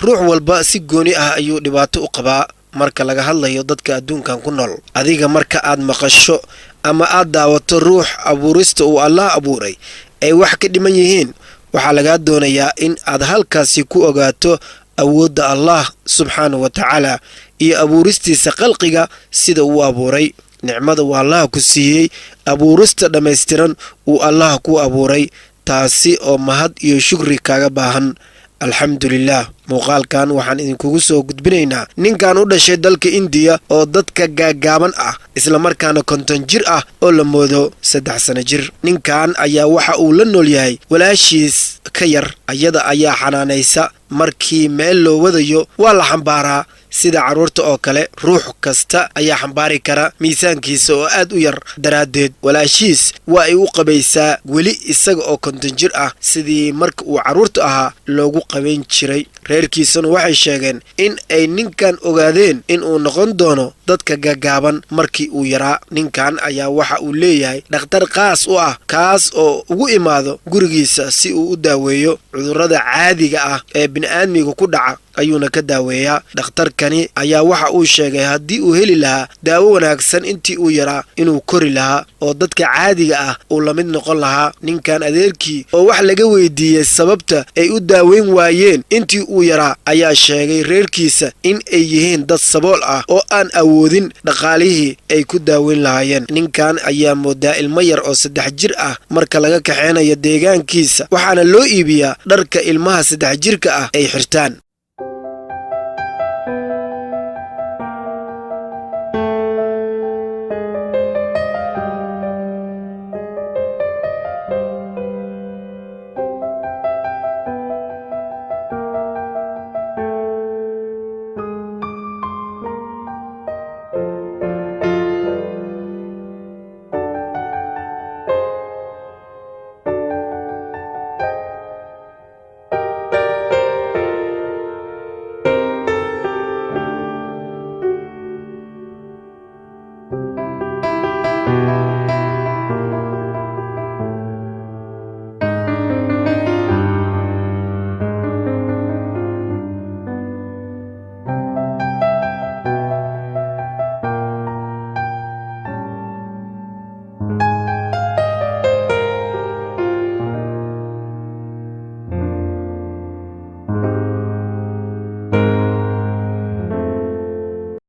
ruux walba si gooni ah ayuu dhibaato u qabaa marka laga hadlayo dadka adduunkan ku nool. adiga marka aad maqasho ama aad daawato ruux abuurista uu Allah abuuray ay wax ka dhiman yihiin, waxaa laga doonayaa in aad halkaasi ku ogaato awoodda Allah subxaanahu wa ta'ala iyo abuuristiisa khalqiga sida uu abuuray. nicmada uu Allah ku siiyey abuurista dhammaystiran uu Allah ku abuuray, taasi oo mahad iyo shukri kaaga baahan. alxamdulillaah. muuqaalkan waxaan idinkugu soo gudbinaynaa ninkan u dhashay dalka Indiya oo dadka gaagaaban ah isla markaana 50 jir ah oo la moodo 3 sano jir. ninkan ayaa waxa uu la nool yahay walaashiis ka yar, ayada ayaa xanaanaysa. markii meel loo wadayo waa la xambaaraa sida caruurta oo kale. ruux kasta ayaa xambaari kara miisaankiisa oo aad u yar daraadeed. walaashiis waa ay u qabaysaa weli isaga oo 50 jir ah sidii marka uu caruurta ahaa loogu qabayn jiray. reerkiisuna waxay sheegeen in ay ninkan ogaadeen in uu noqon doono dadka gaagaaban markii uu yaraa. ninkan ayaa waxa uu leeyahay dhakhtar qaas u ah kaas oo ugu imaado gurigiisa si uu u daaweeyo cudurrada caadiga ah ee bini'aadmiga ku dhaca ayuuna ka daaweeyaa. dhakhtarkani ayaa waxa uu sheegay haddii uu heli lahaa daawo wanaagsan intii uu yaraa inuu kori lahaa oo dadka caadiga ah uu la mid noqon lahaa. ninkan adeerkii oo wax laga weydiiyey sababta ay u daaweyn waayeen intii uu yaraa ayaa sheegay reerkiisa in ay yihiin dad sabool ah oo aan awoodin dhaqaalihii ay ku daaweyn lahaayeen. ninkan ayaa moodaa ilmo yar oo 3 jir ah marka laga kaxeynayo deegaankiisa, waxaana loo iibiyaa dharka ilmaha 3 jirka ah ay xirtaan.